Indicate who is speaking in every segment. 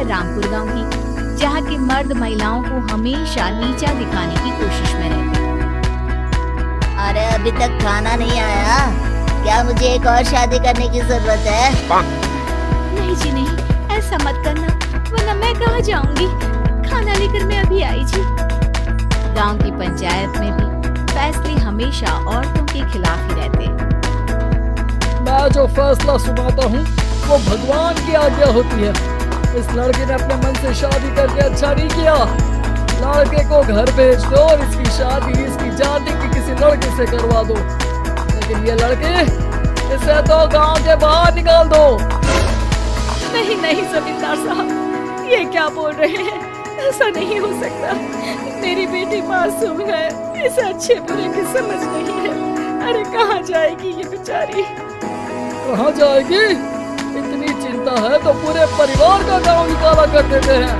Speaker 1: रामपुर गांव की, जहां के मर्द महिलाओं को हमेशा नीचा दिखाने की कोशिश में रहते।
Speaker 2: अरे अभी तक खाना नहीं आया, क्या मुझे एक और शादी करने की जरूरत है?
Speaker 1: नहीं जी नहीं, ऐसा मत करना, वरना मैं कहाँ जाऊंगी। खाना लेकर मैं अभी आई जी। गांव की पंचायत में भी फैसले हमेशा औरतों के खिलाफ ही रहते।
Speaker 3: मैं जो फैसला सुनाता हूँ वो भगवान की आज्ञा होती है। इस लड़के ने अपने मन से शादी करके अच्छा नहीं किया। लड़के को घर भेज दो और इसकी शादी इसकी जाति की किसी लड़के से करवा दो। लेकिन ये लड़के, इसे तो गांव के बाहर निकाल दो।
Speaker 1: नहीं नहीं जमींदार साहब, ये क्या बोल रहे हैं? ऐसा नहीं हो सकता। मेरी बेटी मासूम है, इसे अच्छे बुरे की समझ नहीं है। अरे कहाँ जाएगी ये बेचारी?
Speaker 3: कहाँ जाएगी? इतनी चिंता है तो पूरे परिवार का गांव निकाला कर देते हैं।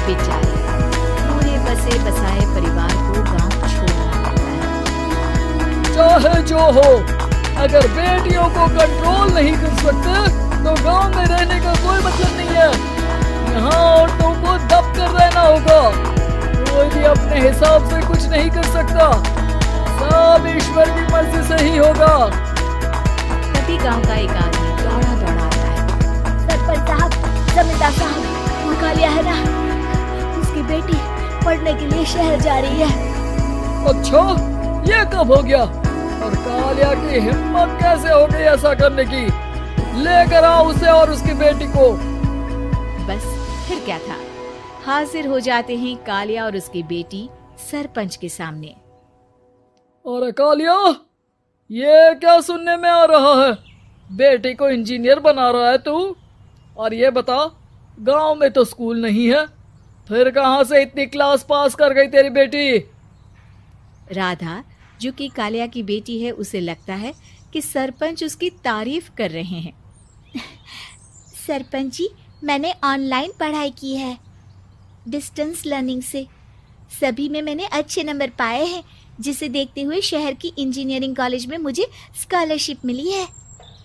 Speaker 1: बेचारी, पूरे बसे बसाए परिवार को गांव छोड़ना पड़ता है।
Speaker 3: चाहे जो हो, अगर बेटियों को कंट्रोल नहीं कर सकते तो गांव में रहने का कोई मतलब नहीं है। यहाँ औरतों को दब कर रहना होगा। कोई भी अपने हिसाब से कुछ नहीं कर सकता, सब ईश्वर की मर्जी से ही होगा।
Speaker 1: तभी गांव का एक आदमी दौड़ा दौड़ा आता है।
Speaker 2: सरपंच साहब, जमींदार साहब, वो कालिया है ना, उसकी बेटी पढ़ने के लिए शहर जा रही है।
Speaker 3: अच्छा, ये कब हो गया? और कालिया की हिम्मत कैसे हो गई ऐसा करने की? लेकर आओ उसे और उसकी बेटी को।
Speaker 1: बस फिर क्या था, हाजिर हो जाते हैं कालिया और उसकी बेटी सरपंच के सामने।
Speaker 3: अरे कालिया, ये क्या सुनने में आ रहा है? बेटी को इंजीनियर बना रहा है तू? और ये बता, गांव में तो स्कूल नहीं है, फिर कहां से इतनी क्लास पास कर गई तेरी बेटी?
Speaker 1: राधा, जो कि कालिया की बेटी है, उसे लगता है कि सरपंच उसकी तारीफ कर रहे हैं।
Speaker 2: सरपंच जी, मैंने ऑनलाइन पढ़ाई की है, डिस्टेंस लर्निंग से। सभी में मैंने अच्छे नंबर पाए हैं, जिसे देखते हुए शहर की इंजीनियरिंग कॉलेज में मुझे स्कॉलरशिप मिली है।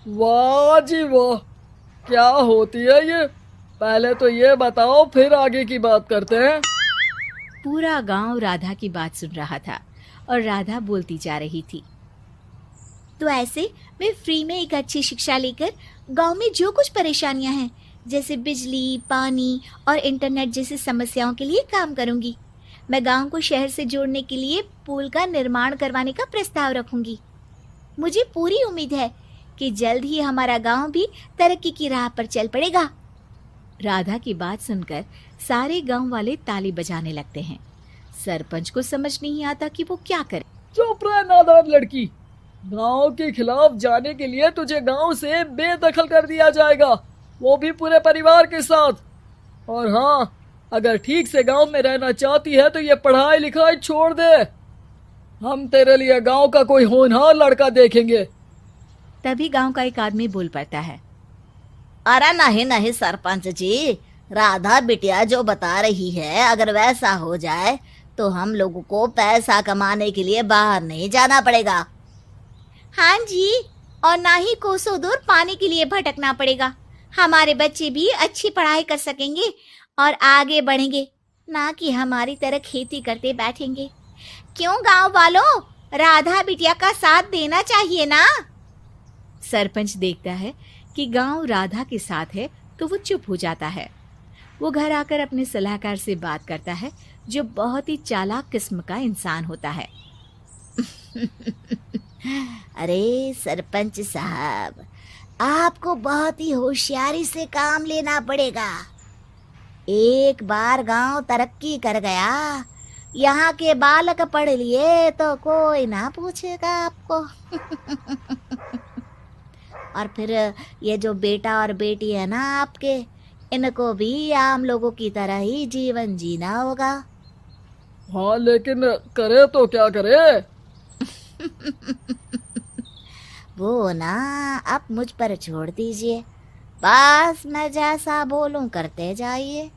Speaker 3: वाह जी वाह, क्या होती है ये? पहले तो ये बताओ, फिर आगे की बात करते हैं।
Speaker 1: पूरा गांव राधा की बात सुन रहा था और राधा बोलती जा रही थी।
Speaker 2: तो ऐसे मैं फ्री में एक अच्छी शिक्षा लेकर गांव में जो कुछ परेशानियां हैं, जैसे बिजली, पानी और इंटरनेट जैसी समस्याओं के लिए काम करूंगी। मैं गांव को शहर से जोड़ने के लिए पुल का निर्माण करवाने का प्रस्ताव रखूंगी। मुझे पूरी उम्मीद है कि जल्द ही हमारा गांव भी तरक्की की राह पर चल पड़ेगा।
Speaker 1: राधा की बात सुनकर सारे गांव वाले ताली बजाने लगते हैं। सरपंच को समझ नहीं आता कि वो क्या करे।
Speaker 3: चुप रह नादान लड़की, गांव के खिलाफ जाने के लिए तुझे गांव से बेदखल कर दिया जाएगा, वो भी पूरे परिवार के साथ। और हाँ, अगर ठीक से गांव में रहना चाहती है तो ये पढ़ाई लिखाई छोड़ दे। हम तेरे लिए गांव का कोई होनहार लड़का देखेंगे।
Speaker 1: तभी गांव का एक आदमी बोल पड़ता है।
Speaker 2: अरे नहीं नहीं सरपंच जी, राधा बिटिया जो बता रही है, अगर वैसा हो जाए तो हम लोगों को पैसा कमाने के लिए बाहर नहीं जाना पड़ेगा। हाँ जी, और ना ही कोसों दूर पानी के लिए भटकना पड़ेगा। हमारे बच्चे भी अच्छी पढ़ाई कर सकेंगे और आगे बढ़ेंगे, ना कि हमारी तरह खेती करते बैठेंगे। क्यों गांव वालों, राधा बिटिया का साथ देना चाहिए ना।
Speaker 1: सरपंच देखता है कि गांव राधा के साथ है तो वो चुप हो जाता है। वो घर आकर अपने सलाहकार से बात करता है, जो बहुत ही चालाक किस्म का इंसान होता है।
Speaker 2: अरे सरपंच साहब, आपको बहुत ही होशियारी से काम लेना पड़ेगा। एक बार गांव तरक्की कर गया, यहाँ के बालक पढ़ लिए तो कोई ना पूछेगा आपको। और फिर ये जो बेटा और बेटी है ना आपके, इनको भी आम लोगों की तरह ही जीवन जीना होगा।
Speaker 3: हाँ, लेकिन करे तो क्या करे?
Speaker 2: वो ना आप मुझ पर छोड़ दीजिए, बस मैं जैसा बोलूं करते जाइए।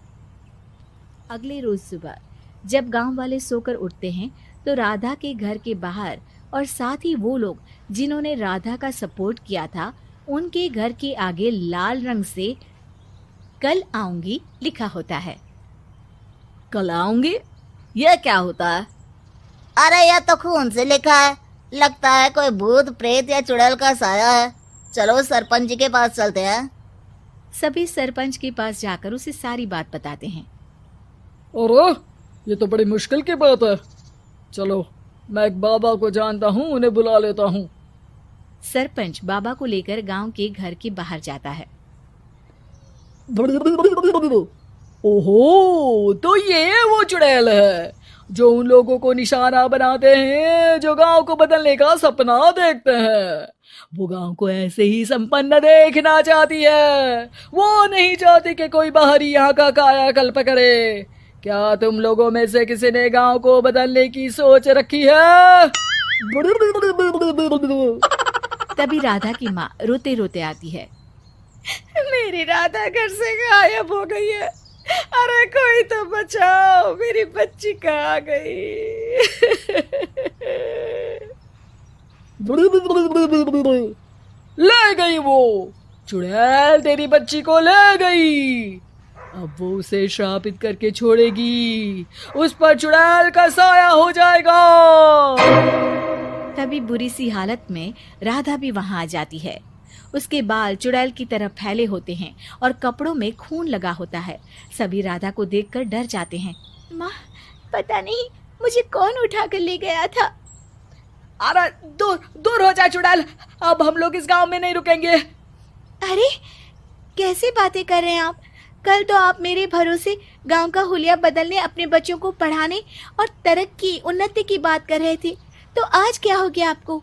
Speaker 1: अगले रोज सुबह जब गांव वाले सोकर उठते हैं तो राधा के घर के बाहर और साथ ही वो लोग जिन्होंने राधा का सपोर्ट किया था, उनके घर के आगे लाल रंग से कल आऊंगी लिखा होता है।
Speaker 2: कल आऊंगी, यह क्या होता है? अरे यह तो खून से लिखा है, लगता है कोई भूत प्रेत या चुड़ैल का साया है। चलो सरपंच जी के पास चलते हैं।
Speaker 1: सभी सरपंच के पास जाकर उसे सारी बात बताते हैं।
Speaker 3: अरे ये तो बड़ी मुश्किल की बात है। चलो मैं एक बाबा को जानता हूँ, उन्हें बुला लेता हूँ।
Speaker 1: सरपंच बाबा को लेकर गांव के घर के बाहर जाता है।
Speaker 3: ओहो, तो ये वो चुड़ैल है जो उन लोगों को निशाना बनाते हैं जो गांव को बदलने का सपना देखते हैं। वो गांव को ऐसे ही संपन्न देखना चाहती है। वो नहीं चाहती कि कोई बाहरी यहाँ का कायाकल्प करे। क्या तुम लोगों में से किसी ने गांव को बदलने की सोच रखी है?
Speaker 1: तभी राधा की माँ रोते रोते आती है।
Speaker 2: मेरी राधा घर से गायब हो गई है। अरे कोई तो बचाओ, मेरी बच्ची कहाँ गई?
Speaker 3: ले गई वो चुड़ैल, तेरी बच्ची को ले गई। अब वो उसे श्रापित करके छोड़ेगी, उस पर चुड़ैल का साया हो जाएगा।
Speaker 1: तभी बुरी सी हालत में राधा भी वहां आ जाती है। उसके बाल चुड़ैल की तरह फैले होते हैं और कपड़ों में खून लगा होता है। सभी राधा को देखकर डर जाते हैं।
Speaker 2: माँ, पता नहीं मुझे कौन उठा कर ले गया था।
Speaker 3: अरे दूर दूर हो जा चुड़ैल, अब हम लोग इस गांव में नहीं रुकेंगे।
Speaker 2: अरे कैसी बातें कर रहे हैं आप? कल तो आप मेरे भरोसे गांव का हुलिया बदलने, अपने बच्चों को पढ़ाने और तरक्की उन्नति की बात कर रहे थे, तो आज क्या हो गया आपको?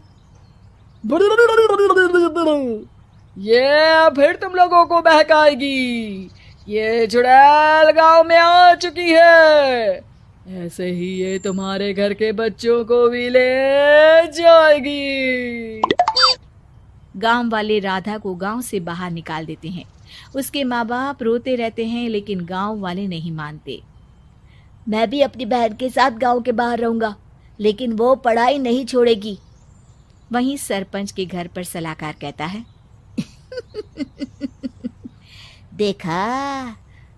Speaker 3: ये फिर तुम लोगों को बहकाएगी। ये चुड़ैल गांव में आ चुकी है, ऐसे ही ये तुम्हारे घर के बच्चों को भी ले जाएगी।
Speaker 1: गांव वाले राधा को गांव से बाहर निकाल देते हैं। उसके माँ बाप रोते रहते हैं, लेकिन गांव वाले नहीं मानते।
Speaker 2: मैं भी अपनी बहन के साथ गांव के बाहर रहूंगा, लेकिन वो पढ़ाई नहीं छोड़ेगी।
Speaker 1: वहीं सरपंच के घर पर सलाहकार कहता है।
Speaker 2: देखा,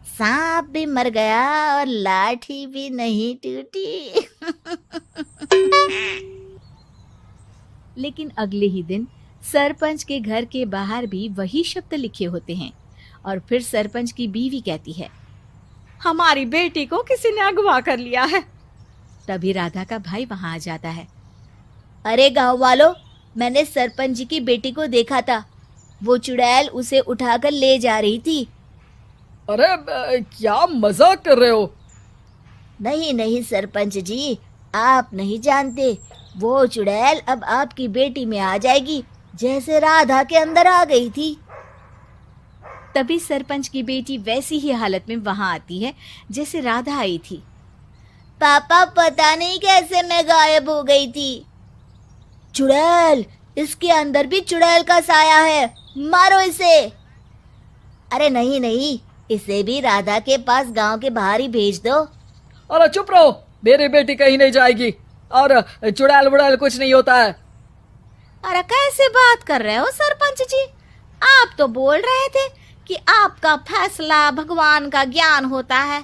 Speaker 2: सांप भी मर गया और लाठी भी नहीं टूटी।
Speaker 1: लेकिन अगले ही दिन सरपंच के घर के बाहर भी वही शब्द लिखे होते हैं। और फिर सरपंच की बीवी कहती है,
Speaker 2: हमारी बेटी को किसी ने अगवा कर लिया है।
Speaker 1: तभी राधा का भाई वहां आ जाता है।
Speaker 2: अरे गांव वालों, मैंने सरपंच जी की बेटी को देखा था। वो चुड़ैल उसे उठाकर ले जा रही थी।
Speaker 3: अरे क्या मजाक कर रहे हो?
Speaker 2: नहीं नहीं सरपंच जी, आप नहीं जानते। वो चुड़ैल अब आपकी बेटी में आ जाएगी, जैसे राधा के अंदर आ गई थी।
Speaker 1: तभी सरपंच की बेटी वैसी ही हालत में वहां आती है जैसे राधा आई थी।
Speaker 2: पापा, पता नहीं कैसे मैं गायब हो गई थी। चुड़ैल, इसके अंदर भी चुड़ैल का साया है, मारो इसे। अरे नहीं नहीं, इसे भी राधा के पास गांव के बाहर ही भेज दो।
Speaker 3: अरे चुप रहो, मेरी बेटी कहीं नहीं जाएगी और चुड़ैल बुड़ैल कुछ नहीं होता है।
Speaker 2: अरे कैसे बात कर रहे हो सरपंच जी? आप तो बोल रहे थे कि आपका फैसला भगवान का ज्ञान होता है,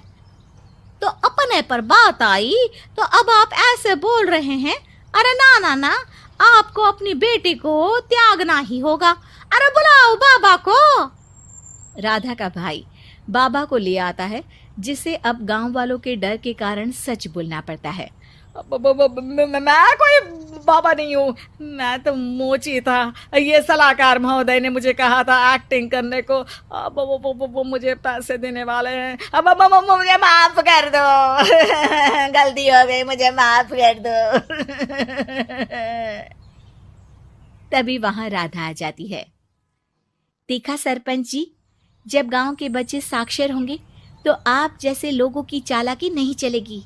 Speaker 2: तो अपने पर बात आई तो अब आप ऐसे बोल रहे हैं। अरे ना ना ना, आपको अपनी बेटी को त्यागना ही होगा। अरे बुलाओ बाबा को।
Speaker 1: राधा का भाई बाबा को ले आता है, जिसे अब गांव वालों के डर के कारण सच बोलना पड़ता है।
Speaker 3: मैं कोई बाबा नहीं हूँ, मैं तो मोची था। ये सलाहकार महोदय ने मुझे कहा था एक्टिंग करने को। अब वो मुझे पैसे देने वाले हैं। अब
Speaker 2: मुझे माफ कर दो। गलती हो गई, मुझे माफ कर दो।
Speaker 1: तभी वहां राधा आ जाती है। देखा सरपंच जी, जब गांव के बच्चे साक्षर होंगे तो आप जैसे लोगों की चालाकी नहीं चलेगी।